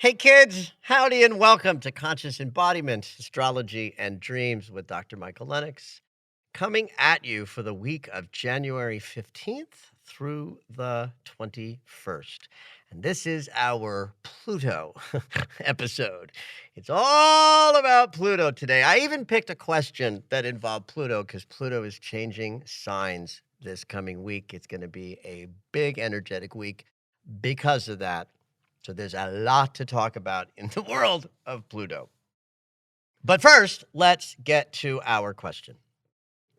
Hey kids, howdy and welcome to Conscious Embodiment, Astrology and Dreams with Dr. Michael Lennox, coming at you for the week of January 15th through the 21st. And this is our Pluto episode. It's all about Pluto today. I even picked a question that involved Pluto because Pluto is changing signs this coming week. It's going to be a big energetic week because of that. So there's a lot to talk about in the world of Pluto. But first, let's get to our question.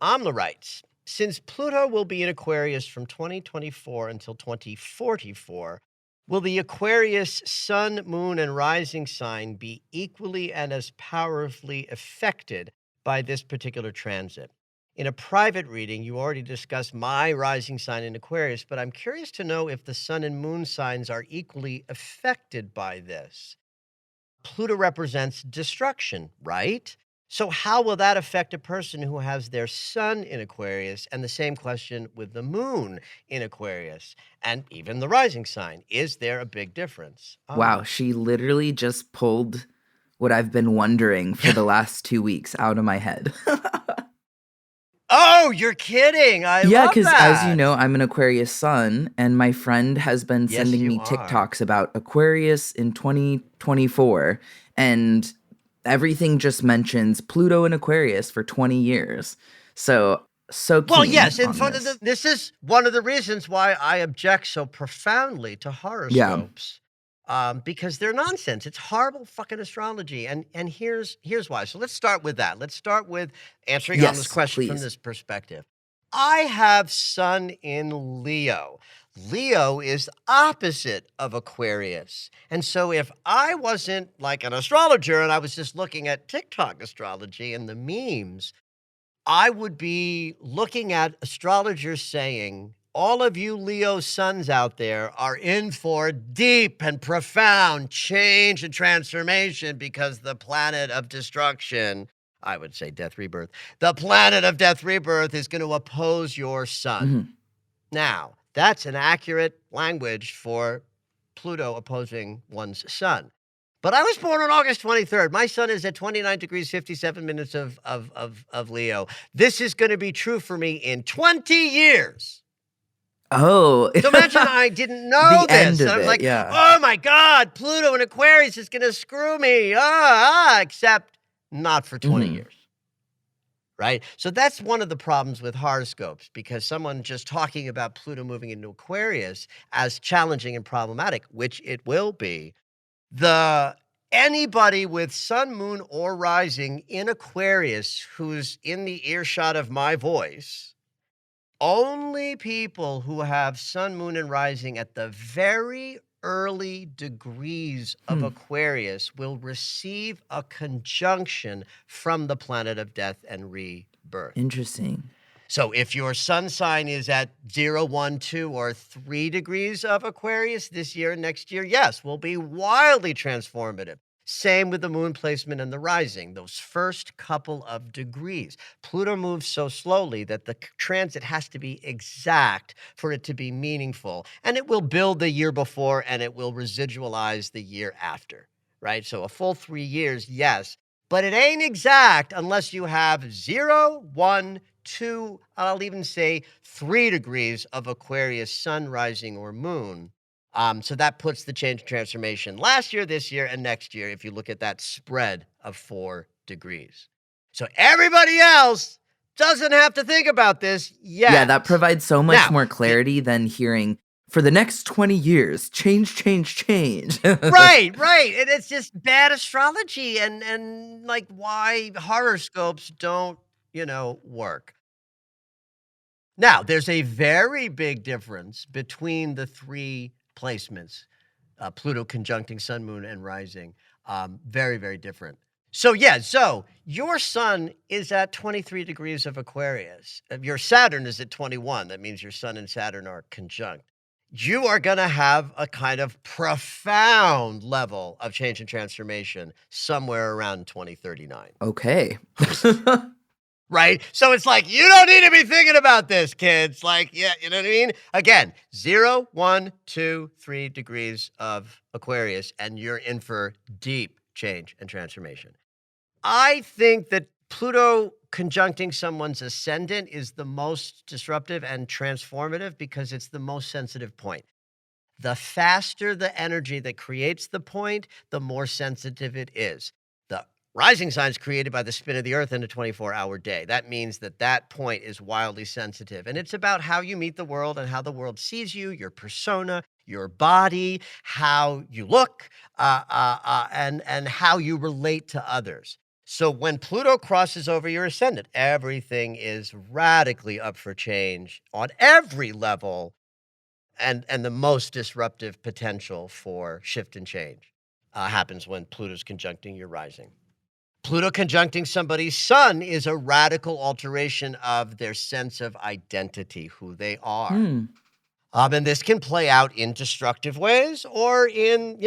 Amla writes, since Pluto will be in Aquarius from 2024 until 2044, will the Aquarius sun, moon, and rising sign be equally and as powerfully affected by this particular transit? In a private reading, you already discussed my rising sign in Aquarius, but I'm curious to know if the sun and moon signs are equally affected by this. Pluto represents destruction, right? So how will that affect a person who has their sun in Aquarius? And the same question with the moon in Aquarius and even the rising sign. Is there a big difference? Wow, she literally just pulled what I've been wondering for the last 2 weeks out of my head. Oh, you're kidding. I love because that. as you know, I'm an Aquarius sun, and my friend has been Yes, sending you me are. TikToks about Aquarius in 2024, and everything just mentions Pluto in Aquarius for 20 years. So keen Well, yes, and on this. this is one of the reasons why I object so profoundly to horoscopes. Because they're nonsense. It's horrible fucking astrology. And here's why. So let's start with that. Let's start with answering on this Yes, question from please. this perspective. I have sun in Leo. Leo is opposite of Aquarius. And so if I wasn't like an astrologer and I was just looking at TikTok astrology and the memes, I would be looking at astrologers saying, all of you Leo suns out there are in for deep and profound change and transformation because the planet of destruction, I would say death rebirth, the planet of death rebirth is going to oppose your sun. Mm-hmm. Now, that's an accurate language for Pluto opposing one's sun. But I was born on August 23rd. My sun is at 29 degrees, 57 minutes of Leo. This is going to be true for me in 20 years. Oh. So imagine I didn't know this. And I was like, oh my God, Pluto in Aquarius is going to screw me. Except not for 20 years. Right? So that's one of the problems with horoscopes, because someone just talking about Pluto moving into Aquarius as challenging and problematic, which it will be, anybody with sun, moon, or rising in Aquarius who's in the earshot of my voice, only people who have sun, moon, and rising at the very early degrees of Aquarius will receive a conjunction from the planet of death and rebirth. Interesting. So if your sun sign is at 0, 1, 2, or 3 degrees of Aquarius this year and next year, yes, will be wildly transformative. Same with the moon placement and the rising, those first couple of degrees. Pluto moves so slowly that the transit has to be exact for it to be meaningful. And it will build the year before and it will residualize the year after, right? So a full 3 years, yes. But it ain't exact unless you have 0, 1, 2, I'll even say 3 degrees of Aquarius sun, rising, or moon. So that puts the change and transformation last year, this year, and next year if you look at that spread of 4 degrees. So everybody else doesn't have to think about this yet. Yeah, that provides so much more clarity than hearing, for the next 20 years, change. Right. And it's just bad astrology and like why horoscopes don't work. Now, there's a very big difference between the three placements, Pluto conjuncting Sun, Moon, and rising. Very, very different. So, your Sun is at 23 degrees of Aquarius. Your Saturn is at 21. That means your Sun and Saturn are conjunct. You are going to have a kind of profound level of change and transformation somewhere around 2039. Okay. Right? So it's like, you don't need to be thinking about this, kids. Like, yeah, you know what I mean? Again, 0, 1, 2, 3 degrees of Aquarius, and you're in for deep change and transformation. I think that Pluto conjuncting someone's ascendant is the most disruptive and transformative because it's the most sensitive point. The faster the energy that creates the point, the more sensitive it is. The rising sign is created by the spin of the earth in a 24-hour day. That means that point is wildly sensitive. And it's about how you meet the world and how the world sees you, your persona, your body, how you look, and how you relate to others. So when Pluto crosses over your ascendant, everything is radically up for change on every level. And the most disruptive potential for shift and change happens when Pluto's conjuncting your rising. Pluto conjuncting somebody's sun is a radical alteration of their sense of identity, who they are. And this can play out in destructive ways or in,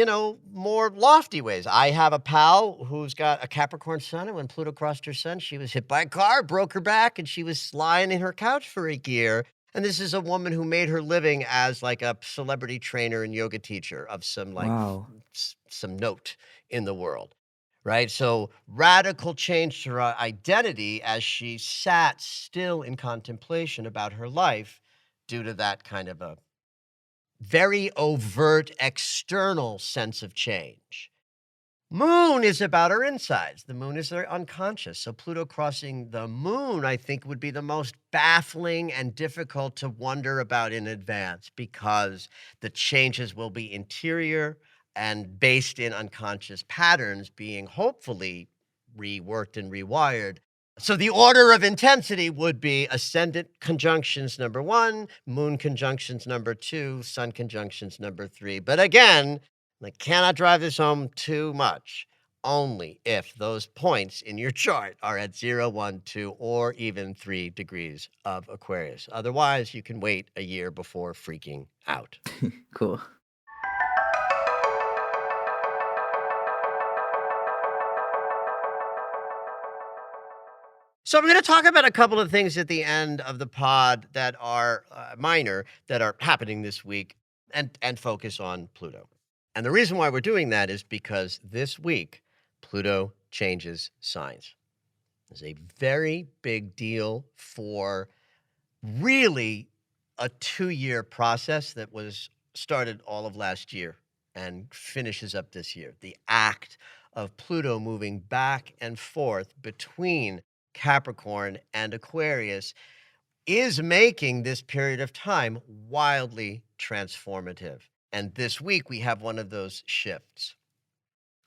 more lofty ways. I have a pal who's got a Capricorn sun, and when Pluto crossed her sun, she was hit by a car, broke her back, and she was lying in her couch for a year. And this is a woman who made her living as like a celebrity trainer and yoga teacher of some Wow. some note in the world. Right. So radical change to her identity as she sat still in contemplation about her life due to that kind of a very overt external sense of change. Moon is about our insides. The moon is our unconscious. So Pluto crossing the moon, I think, would be the most baffling and difficult to wonder about in advance because the changes will be interior and based in unconscious patterns being hopefully reworked and rewired. So the order of intensity would be ascendant conjunctions number 1, moon conjunctions number 2, sun conjunctions number 3. But again, I cannot drive this home too much. Only if those points in your chart are at 0, 1, 2, or even 3 degrees of Aquarius. Otherwise, you can wait a year before freaking out. Cool. So I'm going to talk about a couple of things at the end of the pod that are minor, that are happening this week, and focus on Pluto. And the reason why we're doing that is because this week, Pluto changes signs. It's a very big deal for really a 2-year process that was started all of last year and finishes up this year. The act of Pluto moving back and forth between Capricorn and Aquarius is making this period of time wildly transformative. And this week we have one of those shifts.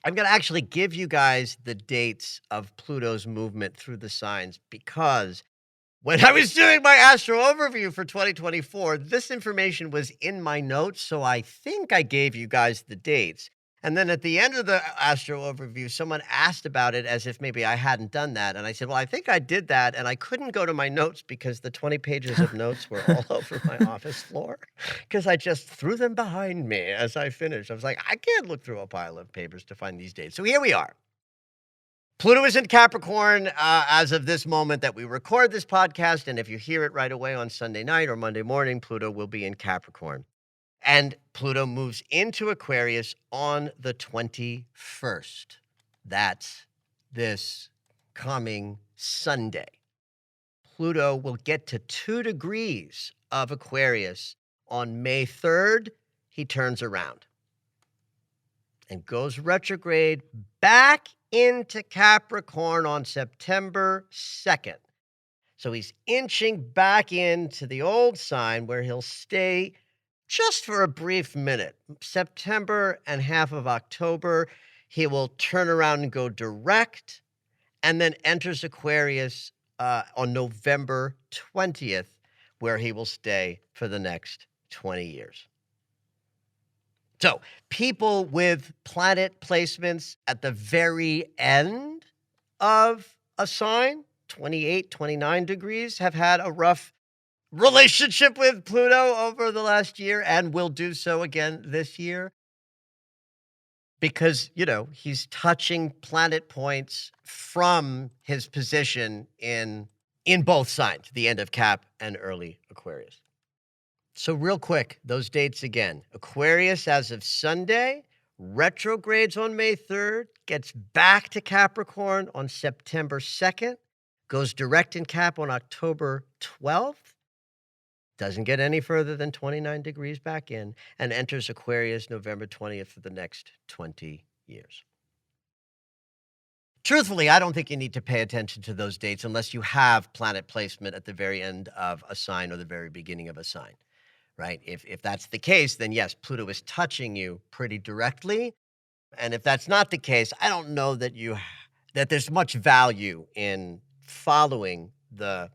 I'm going to actually give you guys the dates of Pluto's movement through the signs because when I was doing my astro overview for 2024, this information was in my notes, so I think I gave you guys the dates. And then at the end of the astro overview, someone asked about it as if maybe I hadn't done that. And I said, well, I think I did that. And I couldn't go to my notes because the 20 pages of notes were all over my office floor because I just threw them behind me as I finished. I was like, I can't look through a pile of papers to find these dates. So here we are. Pluto is in Capricorn as of this moment that we record this podcast. And if you hear it right away on Sunday night or Monday morning, Pluto will be in Capricorn. And Pluto moves into Aquarius on the 21st. That's this coming Sunday. Pluto will get to 2 degrees of Aquarius on May 3rd. He turns around and goes retrograde back into Capricorn on September 2nd. So he's inching back into the old sign where he'll stay just for a brief minute. September and half of October, he will turn around and go direct and then enters Aquarius on November 20th, where he will stay for the next 20 years. So, people with planet placements at the very end of a sign, 28, 29 degrees, have had a rough relationship with Pluto over the last year and will do so again this year because, he's touching planet points from his position in both signs, the end of Cap and early Aquarius. So real quick, those dates again. Aquarius as of Sunday, retrogrades on May 3rd, gets back to Capricorn on September 2nd, goes direct in Cap on October 12th, doesn't get any further than 29 degrees back in, and enters Aquarius November 20th for the next 20 years. Truthfully, I don't think you need to pay attention to those dates unless you have planet placement at the very end of a sign or the very beginning of a sign. Right? If that's the case, then yes, Pluto is touching you pretty directly. And if that's not the case, I don't know that that there's much value in following the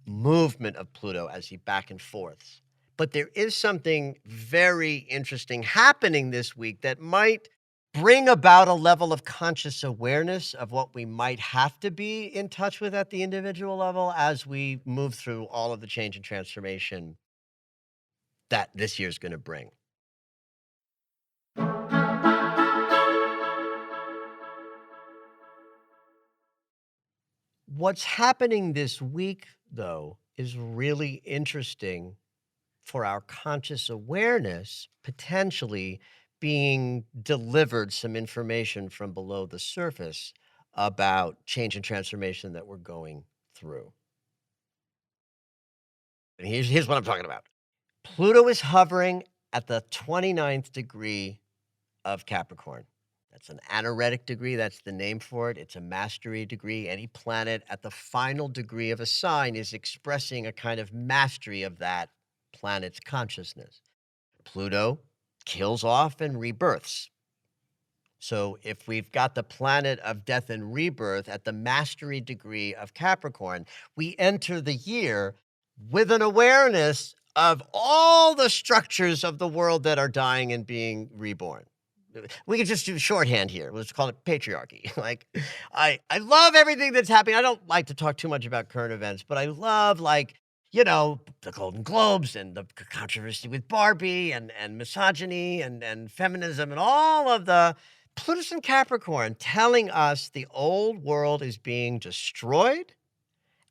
movement of Pluto as he back and forths. But there is something very interesting happening this week that might bring about a level of conscious awareness of what we might have to be in touch with at the individual level as we move through all of the change and transformation that this year's going to bring. What's happening this week, though, is really interesting for our conscious awareness, potentially being delivered some information from below the surface about change and transformation that we're going through. And here's what I'm talking about. Pluto is hovering at the 29th degree of Capricorn. That's an anaretic degree. That's the name for it. It's a mastery degree. Any planet at the final degree of a sign is expressing a kind of mastery of that planet's consciousness. Pluto kills off and rebirths. So if we've got the planet of death and rebirth at the mastery degree of Capricorn, we enter the year with an awareness of all the structures of the world that are dying and being reborn. We could just do shorthand here. Let's call it patriarchy. I love everything that's happening. I don't like to talk too much about current events, but I love the Golden Globes and the controversy with Barbie and misogyny and feminism and all of the Pluto's in Capricorn telling us the old world is being destroyed.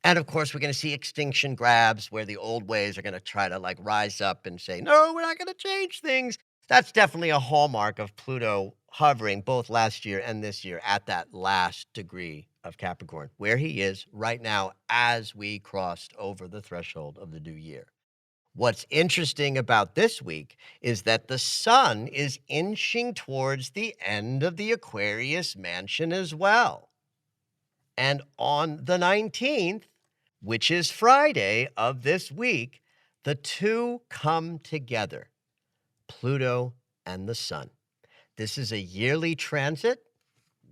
And of course, we're going to see extinction grabs where the old ways are going to try to rise up and say, no, we're not going to change things. That's definitely a hallmark of Pluto hovering both last year and this year at that last degree of Capricorn, where he is right now as we crossed over the threshold of the new year. What's interesting about this week is that the sun is inching towards the end of the Aquarius mansion as well. And on the 19th, which is Friday of this week, the two come together, Pluto and the sun. This is a yearly transit,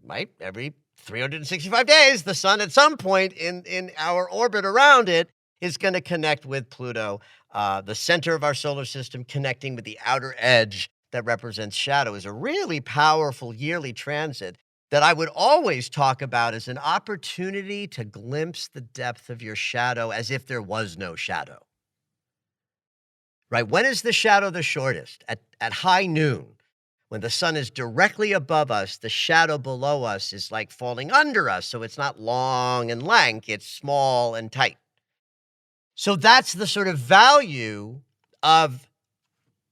right? Every 365 days, the sun at some point in our orbit around it is going to connect with Pluto, the center of our solar system, connecting with the outer edge that represents shadow, is a really powerful yearly transit that I would always talk about as an opportunity to glimpse the depth of your shadow as if there was no shadow. Right? When is the shadow the shortest? At high noon. When the sun is directly above us, the shadow below us is like falling under us. So it's not long and lank, it's small and tight. So that's the sort of value of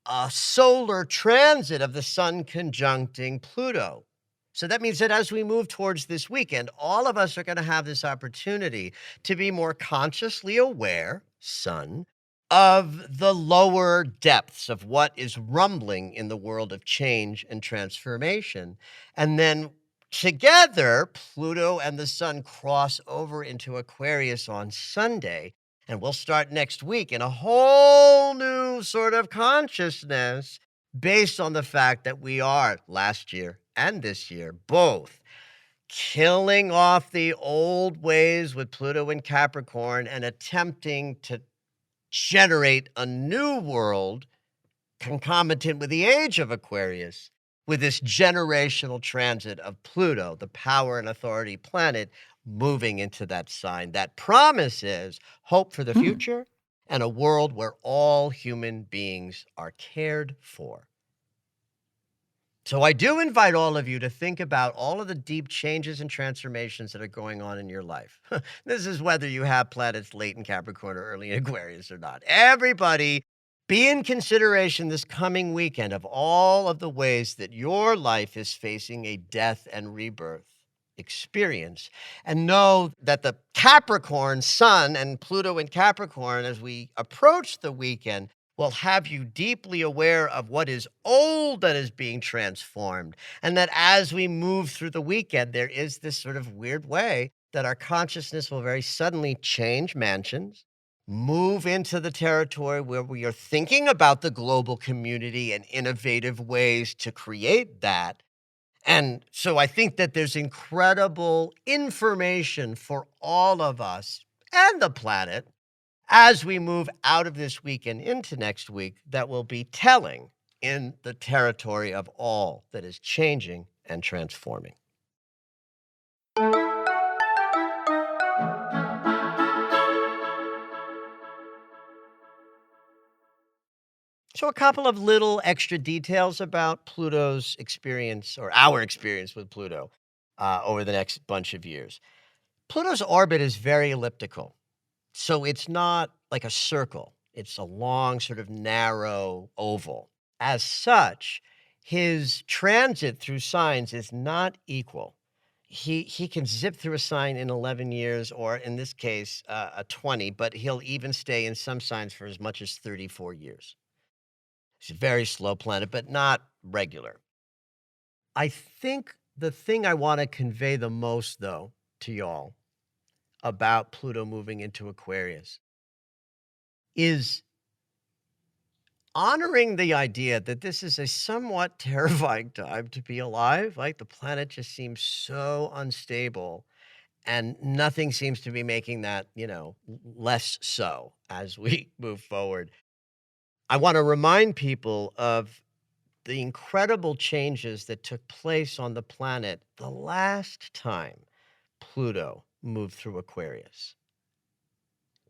a solar transit of the sun conjuncting Pluto. So that means that as we move towards this weekend, all of us are going to have this opportunity to be more consciously aware, sun, of the lower depths of what is rumbling in the world of change and transformation. And then together, Pluto and the sun cross over into Aquarius on Sunday. And we'll start next week in a whole new sort of consciousness based on the fact that we are last year and this year both killing off the old ways with Pluto and Capricorn and attempting to generate a new world concomitant with the age of Aquarius, with this generational transit of Pluto, the power and authority planet, moving into that sign. That promises hope for the Hmm. future and a world where all human beings are cared for. So I do invite all of you to think about all of the deep changes and transformations that are going on in your life. This is whether you have planets late in Capricorn or early in Aquarius or not. Everybody, be in consideration this coming weekend of all of the ways that your life is facing a death and rebirth experience. And know that the Capricorn sun and Pluto in Capricorn, as we approach the weekend, will have you deeply aware of what is old that is being transformed. And that as we move through the weekend, there is this sort of weird way that our consciousness will very suddenly change mansions, move into the territory where we are thinking about the global community and innovative ways to create that. And so I think that there's incredible information for all of us and the planet as we move out of this week and into next week that will be telling in the territory of all that is changing and transforming. So, a couple of little extra details about Pluto's experience or our experience with Pluto over the next bunch of years. Pluto's orbit is very elliptical. So it's not like a circle. It's a long, sort of narrow oval. As such, his transit through signs is not equal. He can zip through a sign in 11 years, or in this case, a 20, but he'll even stay in some signs for as much as 34 years. He's a very slow planet, but not regular. I think the thing I want to convey the most, though, to y'all about Pluto moving into Aquarius is honoring the idea that this is a somewhat terrifying time to be alive. Like the planet just seems so unstable and nothing seems to be making that, less so as we move forward. I want to remind people of the incredible changes that took place on the planet the last time Pluto moved through Aquarius,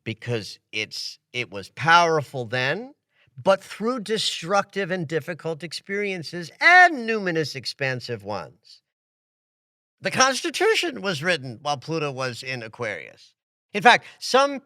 because it was powerful then, but through destructive and difficult experiences and numinous expansive ones. The Constitution was written while Pluto was in Aquarius. In fact, some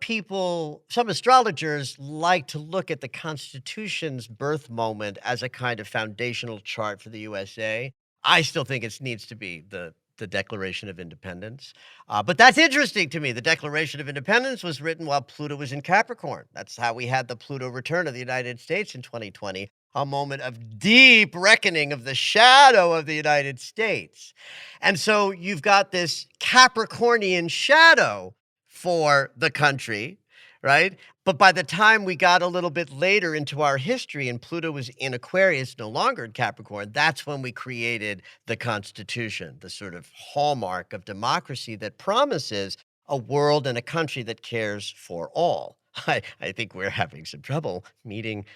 astrologers like to look at the Constitution's birth moment as a kind of foundational chart for the USA. I still think it needs to be the Declaration of Independence. But that's interesting to me. The Declaration of Independence was written while Pluto was in Capricorn. That's how we had the Pluto return of the United States in 2020, a moment of deep reckoning of the shadow of the United States. And so you've got this Capricornian shadow for the country, right? But by the time we got a little bit later into our history and Pluto was in Aquarius, no longer in Capricorn, that's when we created the Constitution, the sort of hallmark of democracy that promises a world and a country that cares for all. I think we're having some trouble meeting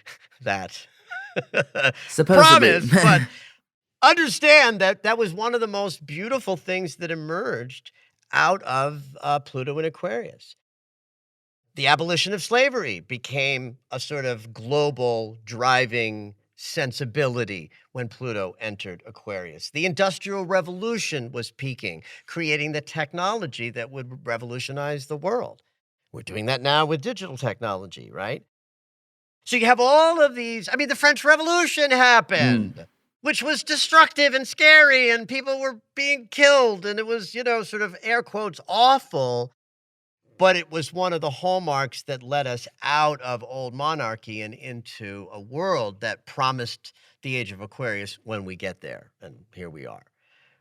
that Supposedly. promise, but understand that that was one of the most beautiful things that emerged out of Pluto in Aquarius. The abolition of slavery became a sort of global driving sensibility when Pluto entered Aquarius. The Industrial Revolution was peaking, creating the technology that would revolutionize the world. We're doing that now with digital technology, right? So you have all of these. I mean, the French Revolution Mm. happened, which was destructive and scary, and people were being killed, and it was, sort of air quotes awful. But it was one of the hallmarks that led us out of old monarchy and into a world that promised the age of Aquarius when we get there. And here we are.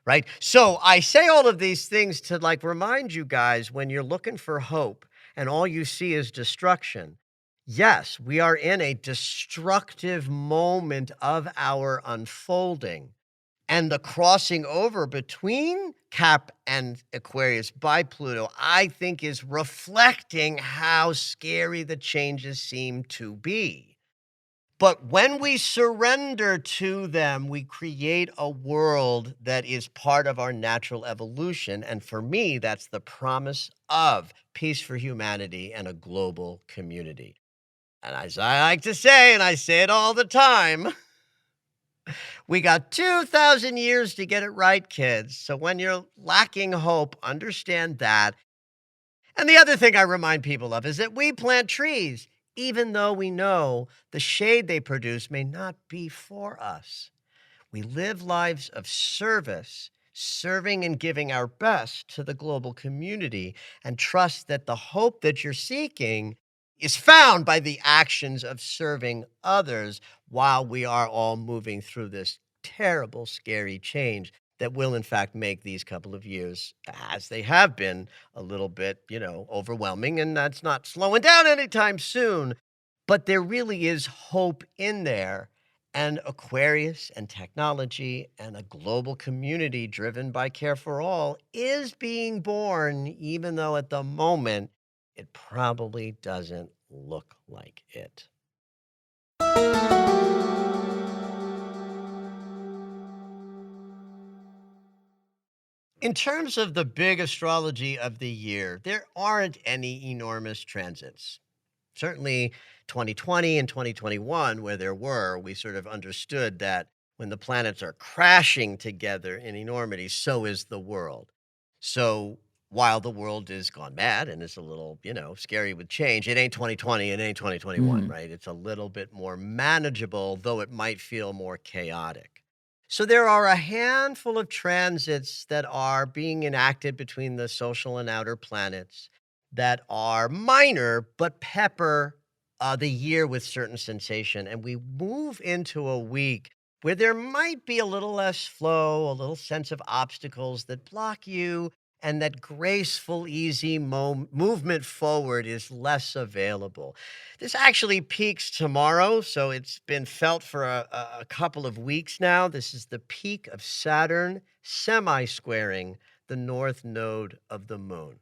Right. So I say all of these things to remind you guys, when you're looking for hope and all you see is destruction. Yes, we are in a destructive moment of our unfolding. And the crossing over between Cap and Aquarius by Pluto, I think, is reflecting how scary the changes seem to be. But when we surrender to them, we create a world that is part of our natural evolution. And for me, that's the promise of peace for humanity and a global community. And as I like to say, and I say it all the time, we got 2,000 years to get it right, kids. So when you're lacking hope, understand that. And the other thing I remind people of is that we plant trees, even though we know the shade they produce may not be for us. We live lives of service, serving and giving our best to the global community, and trust that the hope that you're seeking is found by the actions of serving others while we are all moving through this terrible, scary change that will, in fact, make these couple of years, as they have been, a little bit, overwhelming. And that's not slowing down anytime soon. But there really is hope in there, and Aquarius and technology and a global community driven by care for all is being born, even though at the moment it probably doesn't look like it. In terms of the big astrology of the year, there aren't any enormous transits. Certainly 2020 and 2021, where there were, we sort of understood that when the planets are crashing together in enormity, so is the world. So while the world is gone mad and is a little, scary with change, it ain't 2020, it ain't 2021, Mm. right? It's a little bit more manageable, though it might feel more chaotic. So there are a handful of transits that are being enacted between the social and outer planets that are minor but pepper the year with certain sensation. And we move into a week where there might be a little less flow, a little sense of obstacles that block you, and that graceful, easy movement forward is less available. This actually peaks tomorrow, so it's been felt for a couple of weeks now. This is the peak of Saturn semi-squaring the North Node of the Moon.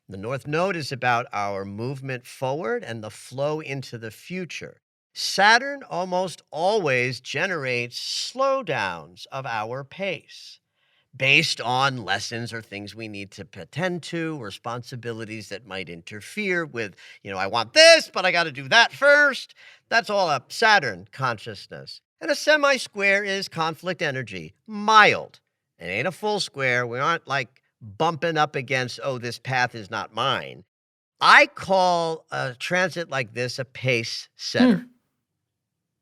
The North Node is about our movement forward and the flow into the future. Saturn almost always generates slowdowns of our pace based on lessons or things we need to attend to, responsibilities that might interfere with, I want this, but I got to do that first. That's all a Saturn consciousness. And a semi square is conflict energy, mild. It ain't a full square. We aren't like bumping up against, oh, this path is not mine. I call a transit like this a pace setter. Hmm.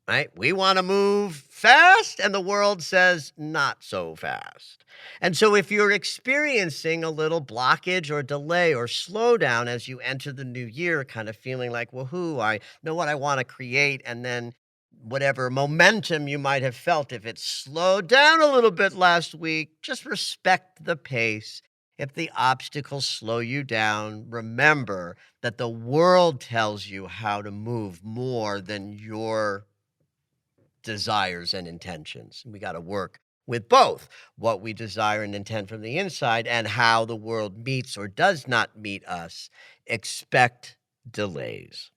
Right? We want to move fast, and the world says not so fast. And so, if you're experiencing a little blockage or delay or slowdown as you enter the new year, kind of feeling like, woohoo, I know what I want to create, and then whatever momentum you might have felt, if it slowed down a little bit last week, just respect the pace. If the obstacles slow you down, remember that the world tells you how to move more than your desires and intentions. We got to work with both what we desire and intend from the inside and how the world meets or does not meet us. Expect delays.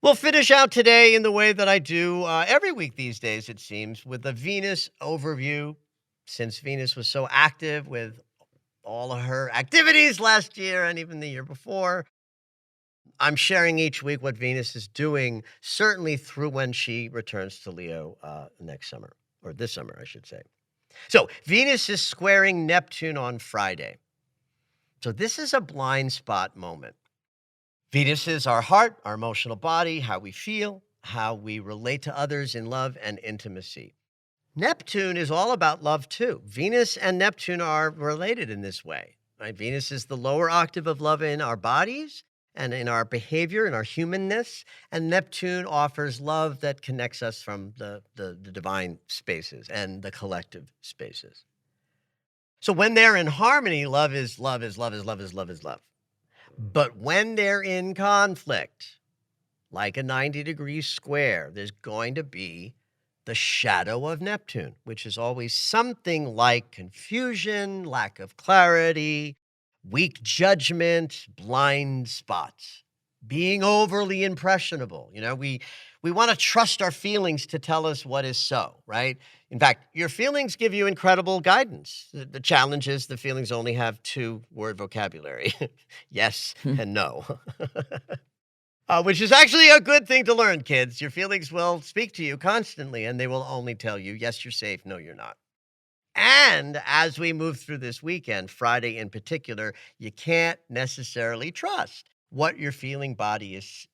We'll finish out today in the way that I do every week these days, it seems, with a Venus overview. Since Venus was so active with all of her activities last year and even the year before, I'm sharing each week what Venus is doing, certainly through when she returns to Leo next summer, or this summer, I should say. So Venus is squaring Neptune on Friday. So this is a blind spot moment. Venus is our heart, our emotional body, how we feel, how we relate to others in love and intimacy. Neptune is all about love too. Venus and Neptune are related in this way. Right? Venus is the lower octave of love in our bodies and in our behavior, in our humanness. And Neptune offers love that connects us from the divine spaces and the collective spaces. So when they're in harmony, love is love is love is love is love is love. But when they're in conflict, like a 90-degree square, there's going to be the shadow of Neptune, which is always something like confusion, lack of clarity, weak judgment, blind spots, being overly impressionable. We want to trust our feelings to tell us what is so, right? In fact, your feelings give you incredible guidance. The challenge is the feelings only have two-word vocabulary: yes and no. Which is actually a good thing to learn, kids. Your feelings will speak to you constantly, and they will only tell you, yes, you're safe, no, you're not. And as we move through this weekend, Friday in particular, you can't necessarily trust what your feeling body is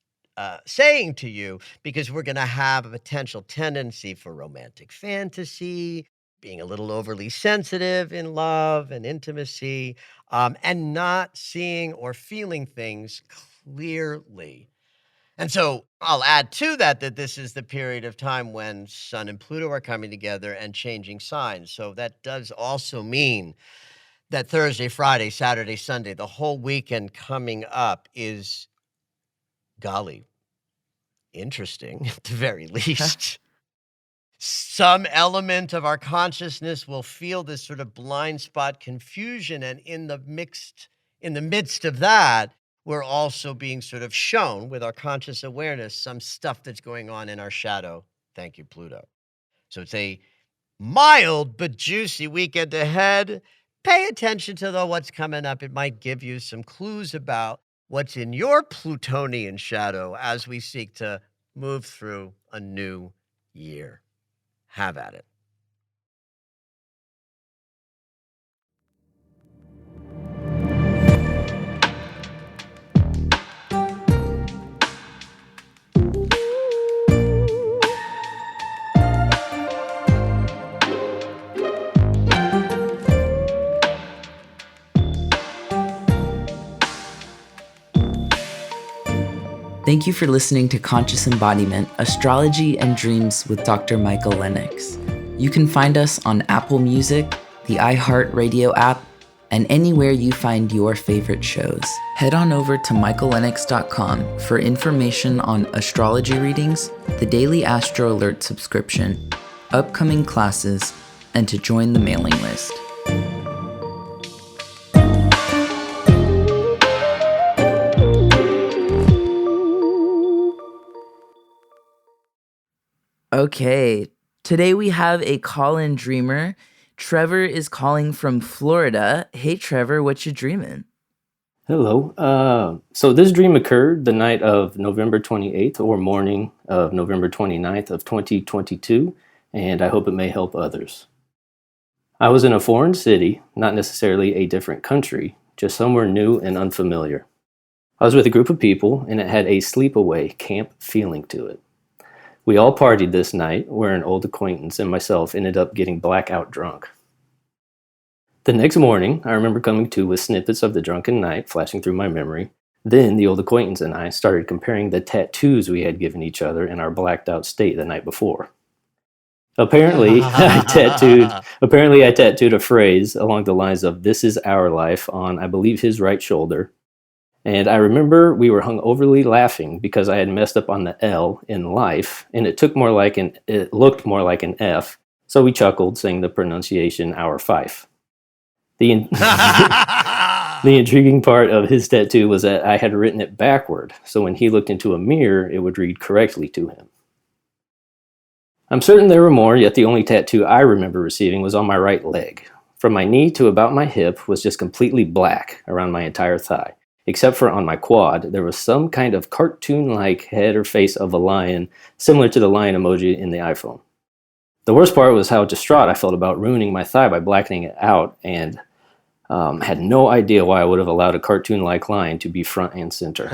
saying to you, because we're going to have a potential tendency for romantic fantasy, being a little overly sensitive in love and intimacy, and not seeing or feeling things clearly. And so I'll add to that this is the period of time when Sun and Pluto are coming together and changing signs. So that does also mean that Thursday, Friday, Saturday, Sunday, the whole weekend coming up is, golly, interesting at the very least. Some element of our consciousness will feel this sort of blind spot confusion, and in the midst of that, we're also being sort of shown with our conscious awareness some stuff that's going on in our shadow. Thank you, Pluto. So it's a mild but juicy weekend ahead. Pay attention to what's coming up. It might give you some clues about what's in your Plutonian shadow as we seek to move through a new year. Have at it. Thank you for listening to Conscious Embodiment, Astrology and Dreams with Dr. Michael Lennox. You can find us on Apple Music, the iHeartRadio app, and anywhere you find your favorite shows. Head on over to michaellennox.com for information on astrology readings, the daily Astro Alert subscription, upcoming classes, and to join the mailing list. Okay, today we have a call-in dreamer. Trevor is calling from Florida. Hey, Trevor, what you dreaming? Hello. So this dream occurred the night of November 28th or morning of November 29th of 2022, and I hope it may help others. I was in a foreign city, not necessarily a different country, just somewhere new and unfamiliar. I was with a group of people, and it had a sleepaway camp feeling to it. We all partied this night, where an old acquaintance and myself ended up getting blackout drunk. The next morning, I remember coming to with snippets of the drunken night flashing through my memory. Then the old acquaintance and I started comparing the tattoos we had given each other in our blacked out state the night before. Apparently, I tattooed a phrase along the lines of "This is our life" on, I believe, his right shoulder. And I remember we were hungoverly laughing because I had messed up on the L in life, and it looked more like an F. So we chuckled, saying the pronunciation "our fife." The intriguing part of his tattoo was that I had written it backward, so when he looked into a mirror, it would read correctly to him. I'm certain there were more, yet the only tattoo I remember receiving was on my right leg. From my knee to about my hip was just completely black around my entire thigh, except for on my quad, there was some kind of cartoon-like head or face of a lion, similar to the lion emoji in the iPhone. The worst part was how distraught I felt about ruining my thigh by blackening it out, and had no idea why I would have allowed a cartoon-like lion to be front and center.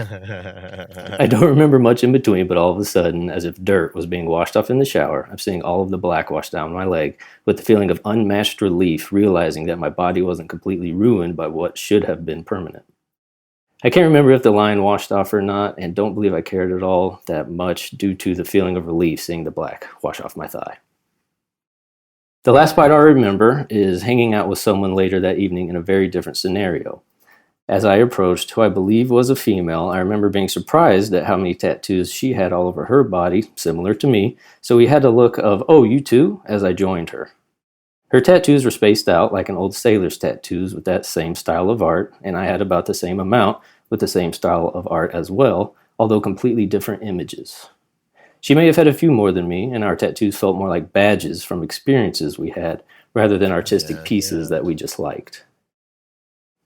I don't remember much in between, but all of a sudden, as if dirt was being washed off in the shower, I'm seeing all of the black wash down my leg with the feeling of unmatched relief, realizing that my body wasn't completely ruined by what should have been permanent. I can't remember if the lion washed off or not, and don't believe I cared at all that much due to the feeling of relief seeing the black wash off my thigh. The last part I remember is hanging out with someone later that evening in a very different scenario. As I approached who I believe was a female, I remember being surprised at how many tattoos she had all over her body, similar to me, so we had a look of, "Oh, you too?" as I joined her. Her tattoos were spaced out like an old sailor's tattoos with that same style of art, and I had about the same amount with the same style of art as well, although completely different images. She may have had a few more than me, and our tattoos felt more like badges from experiences we had rather than artistic Yeah, pieces yeah. that we just liked.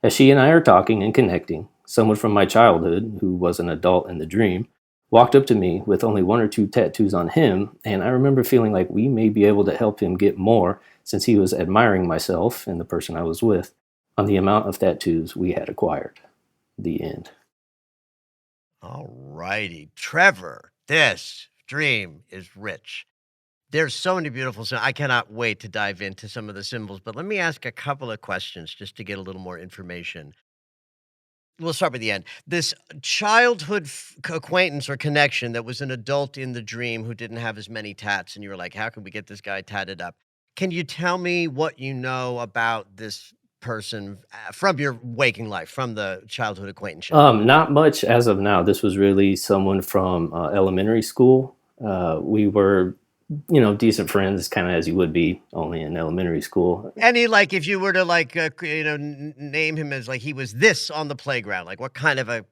As she and I are talking and connecting, someone from my childhood, who was an adult in the dream, walked up to me with only one or two tattoos on him, and I remember feeling like we may be able to help him get more since he was admiring myself and the person I was with on the amount of tattoos we had acquired. The end. All righty. Trevor, this dream is rich. There's so many beautiful I cannot wait to dive into some of the symbols, but let me ask a couple of questions just to get a little more information. We'll start with the end. This childhood acquaintance or connection that was an adult in the dream who didn't have as many tats, and you were like, "How can we get this guy tatted up?" Can you tell me what you know about this person from your waking life, from the childhood acquaintanceship? Not much as of now. This was really someone from elementary school. We were, decent friends, kind of as you would be, only in elementary school. Any like, if you were to like, name him as like he was this on the playground, like what kind of a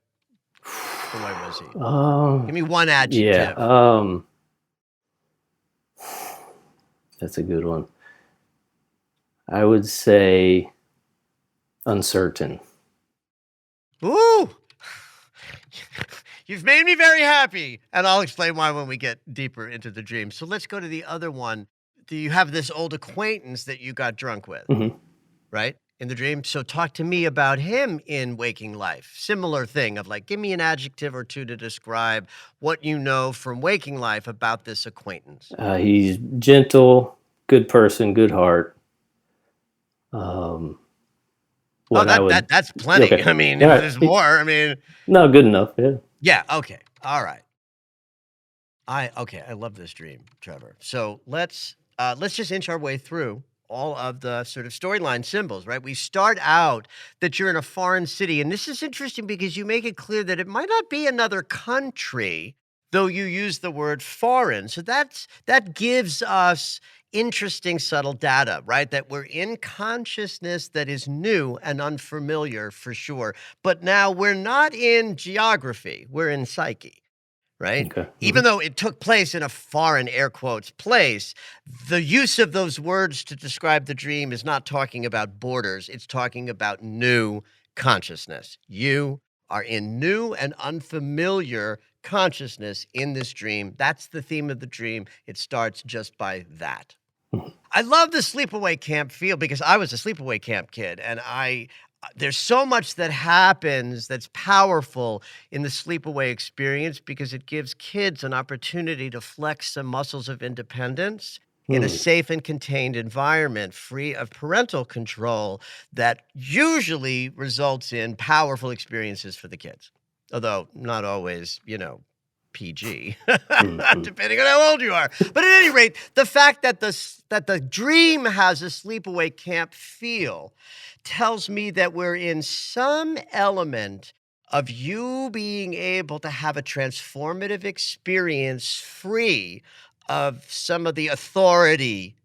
boy was he? Give me one Yeah, adjective. that's a good one. I would say uncertain. Ooh, you've made me very happy, and I'll explain why when we get deeper into the dream. So let's go to the other one. Do you have this old acquaintance that you got drunk with, Hmm. right? In the dream. So talk to me about him in waking life. Similar thing of like, give me an adjective or two to describe what you know from waking life about this acquaintance. He's gentle, good person, good heart. Um, Oh, what I would, that's yeah, plenty. okay, I mean, all if right. there's more, I mean, No, good enough. Yeah. yeah, okay. All right. I love this dream, Trevor. So let's just inch our way through all of the sort of storyline symbols, right? We start out that you're in a foreign city, and this is interesting because you make it clear that it might not be another country, though you use the word foreign. So that gives us interesting subtle data, right? That we're in consciousness that is new and unfamiliar for sure. But now we're not in geography, we're in psyche, right? Okay. Even though it took place in a foreign, air quotes, place, the use of those words to describe the dream is not talking about borders. It's talking about new consciousness. You are in new and unfamiliar consciousness in this dream. That's the theme of the dream. It starts just by that. Mhm. I love the sleepaway camp feel because I was a sleepaway camp kid, and there's so much that happens that's powerful in the sleepaway experience because it gives kids an opportunity to flex some muscles of independence in a Hmm. safe and contained environment free of parental control that usually results in powerful experiences for the kids. Although not always, PG, Mhm. depending on how old you are. But at any rate, the fact that the dream has a sleepaway camp feel tells me that we're in some element of you being able to have a transformative experience free of some of the authority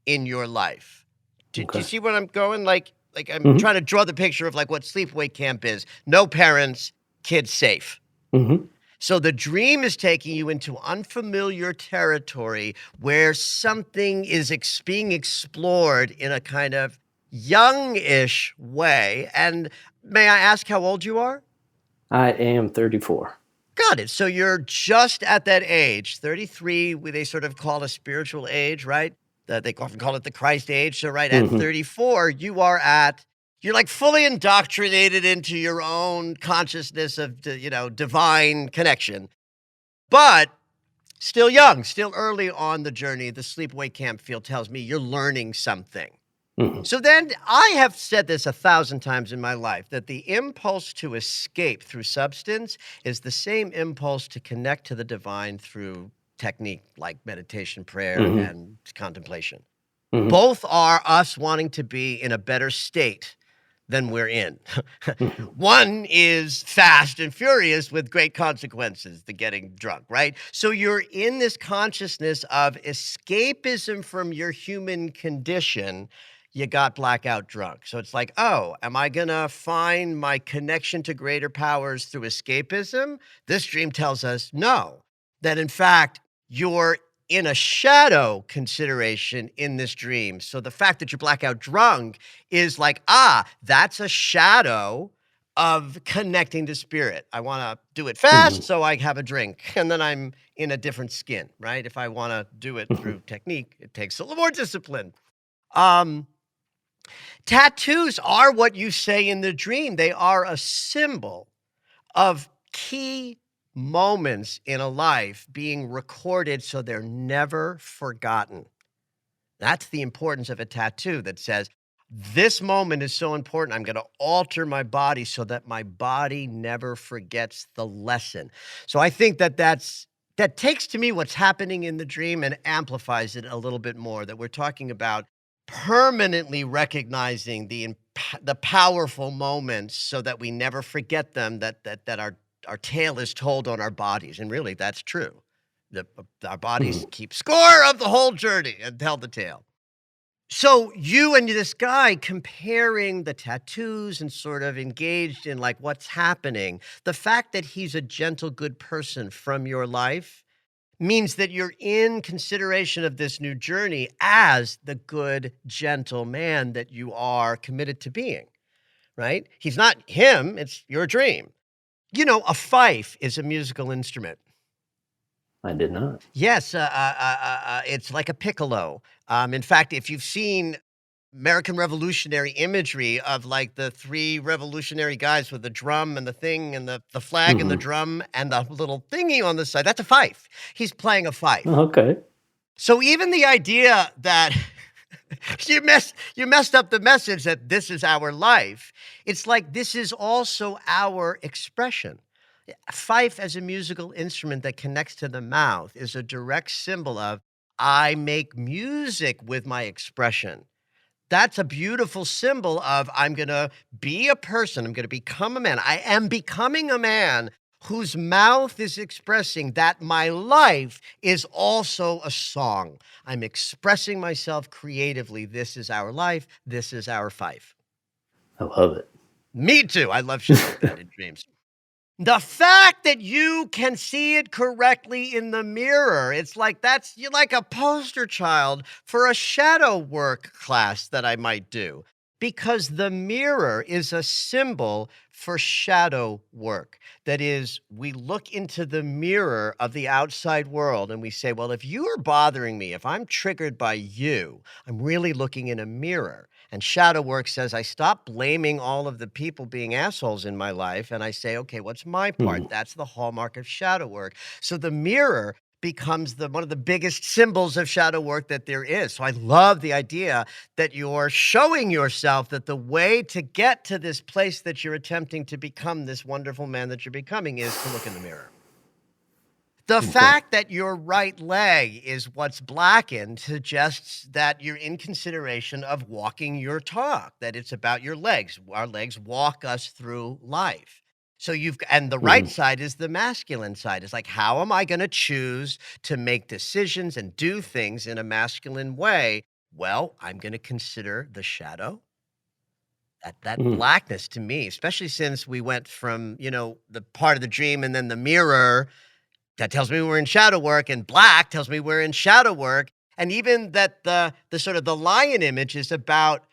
in your life. Do you Okay. see what I'm going? Like I'm Hmm. trying to draw the picture of like what sleepaway camp is. No parents, kids safe. Hmm. So the dream is taking you into unfamiliar territory where something is being explored in a kind of youngish way. And may I ask how old you are? I am 34. Got it. So you're just at that age, 33, they sort of call a spiritual age, right? They often call it the Christ age. So right at Hmm. 34, you're like fully indoctrinated into your own consciousness of, divine connection, but still young, still early on the journey. The sleepaway camp feel tells me you're learning something. Hmm. So then I have said this 1,000 times in my life that the impulse to escape through substance is the same impulse to connect to the divine through technique like meditation, prayer, Hmm. and contemplation. Hmm. Both are us wanting to be in a better state then we're in. Mhm. One is fast and furious with great consequences, the getting drunk, right? So you're in this consciousness of escapism from your human condition. You got blackout drunk. So it's like, oh, am I going to find my connection to greater powers through escapism? This dream tells us no, that in fact, you're in a shadow consideration in this dream. So the fact that you're blackout drunk is like, that's a shadow of connecting to spirit. I want to do it fast, Mhm. so I have a drink, and then I'm in a different skin, right? If I want to do it Mhm. through technique, it takes a little more discipline. Um, Tattoos are what you say in the dream. They are a symbol of key moments in a life being recorded so they're never forgotten. That's the importance of a tattoo that says, this moment is so important. I'm going to alter my body so that my body never forgets the lesson. So I think that takes to me what's happening in the dream and amplifies it a little bit more, that we're talking about permanently recognizing the powerful moments so that we never forget them, that our tale is told on our bodies. And really, that's true. Our bodies Mhm. keep score of the whole journey and tell the tale. So you and this guy comparing the tattoos and sort of engaged in like what's happening, the fact that he's a gentle, good person from your life means that you're in consideration of this new journey as the good, gentle man that you are committed to being, right? He's not him, it's your dream. You know, a fife is a musical instrument. I did not. Yes, it's like a piccolo. In fact, if you've seen American Revolutionary imagery of like the three revolutionary guys with the drum and the thing and the flag and the Mhm. drum and the little thingy on the side, that's a fife. He's playing a fife. Okay. So even the idea that you messed up the message that this is our life, it's like this is also our expression. Fife as a musical instrument that connects to the mouth is a direct symbol of I make music with my expression. That's a beautiful symbol of I'm gonna be a person, I'm gonna become a man. I am becoming a man whose mouth is expressing that my life is also a song. I'm expressing myself creatively. This is our life. This is our fife. I love it. Me too. I love shit like that in dreams. The fact that you can see it correctly in the mirror, it's like you're like a poster child for a shadow work class that I might do. Because the mirror is a symbol for shadow work. That is, we look into the mirror of the outside world and we say, well, if you are bothering me, if I'm triggered by you, I'm really looking in a mirror. And shadow work says I stop blaming all of the people being assholes in my life and I say, okay, what's my part? Mhm. That's the hallmark of shadow work. So the mirror becomes one of the biggest symbols of shadow work that there is. So I love the idea that you're showing yourself that the way to get to this place that you're attempting to become this wonderful man that you're becoming is to look in the mirror. The Okay. fact that your right leg is what's blackened suggests that you're in consideration of walking your talk, that it's about your legs. Our legs walk us through life. So and the right Mhm. side is the masculine side. It's like, how am I going to choose to make decisions and do things in a masculine way? Well, I'm going to consider the shadow, that Mhm. blackness to me, especially since we went from, the part of the dream and then the mirror that tells me we're in shadow work, and black tells me we're in shadow work. And even that the sort of the lion image is about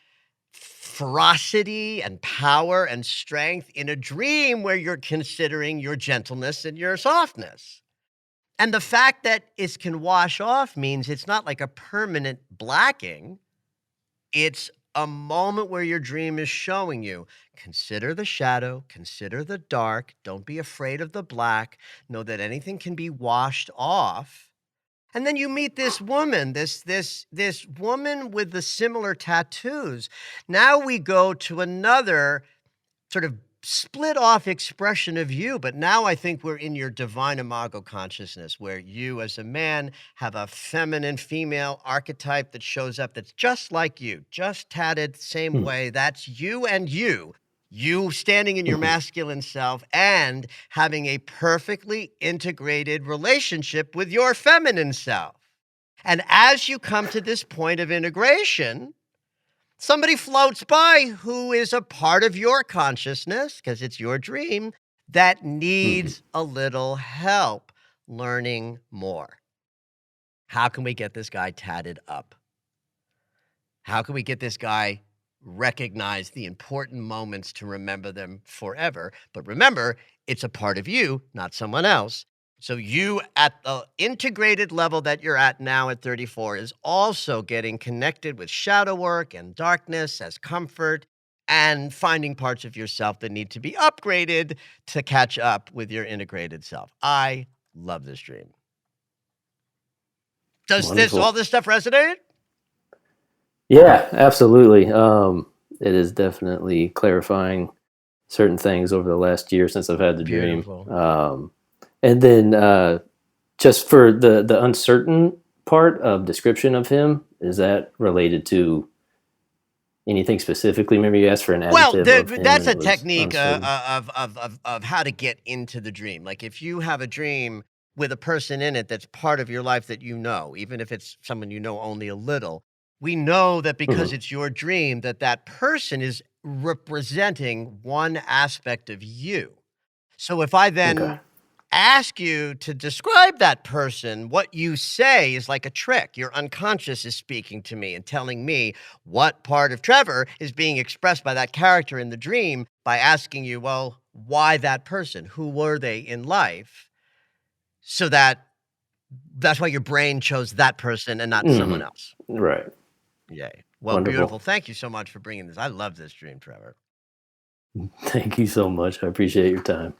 ferocity and power and strength in a dream where you're considering your gentleness and your softness. And the fact that it can wash off means it's not like a permanent blacking. It's a moment where your dream is showing you, consider the shadow, consider the dark, don't be afraid of the black, know that anything can be washed off. And then you meet this woman, this woman with the similar tattoos. Now we go to another sort of split off expression of you, but now I think we're in your divine imago consciousness where you as a man have a feminine female archetype that shows up that's just like you, just tatted same Mm, way. That's you and you. You standing in your mhm. masculine self and having a perfectly integrated relationship with your feminine self. And as you come to this point of integration, somebody floats by who is a part of your consciousness, because it's your dream, that Mhm. needs a little help learning more. How can we get this guy tatted up? How can we get this guy recognize the important moments to remember them forever? But remember, it's a part of you, not someone else. So you at the integrated level that you're at now at 34 is also getting connected with shadow work and darkness as comfort and finding parts of yourself that need to be upgraded to catch up with your integrated self. I love this dream. Does this all Wonderful. this stuff resonate? Yeah, absolutely. It is definitely clarifying certain things over the last year since I've had the dream. Beautiful. And then just for the uncertain part of description of him, is that related to anything specifically? Maybe you asked for an Well, adjective of him that's and a it was technique uncertain. of how to get into the dream. Like if you have a dream with a person in it that's part of your life that you know, even if it's someone you know only a little, we know that because Hmm. it's your dream that that person is representing one aspect of you. So if I Okay. then ask you to describe that person, what you say is like a trick. Your unconscious is speaking to me and telling me what part of Trevor is being expressed by that character in the dream by asking you, well, why that person? Who were they in life? So that's why your brain chose that person and not someone Hmm. else. Right. Yay. Well, beautiful. Wonderful. Thank you so much for bringing this. I love this dream, Trevor. Thank you so much. I appreciate your time.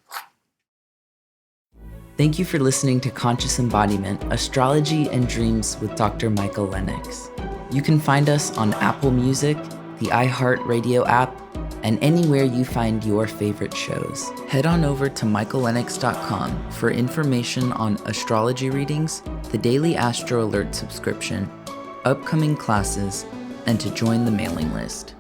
Thank you for listening to Conscious Embodiment, Astrology and Dreams with Dr. Michael Lennox. You can find us on Apple Music, the iHeart Radio app, and anywhere you find your favorite shows. Head on over to michaellennox.com for information on astrology readings, the daily Astro Alert subscription, upcoming classes, and to join the mailing list.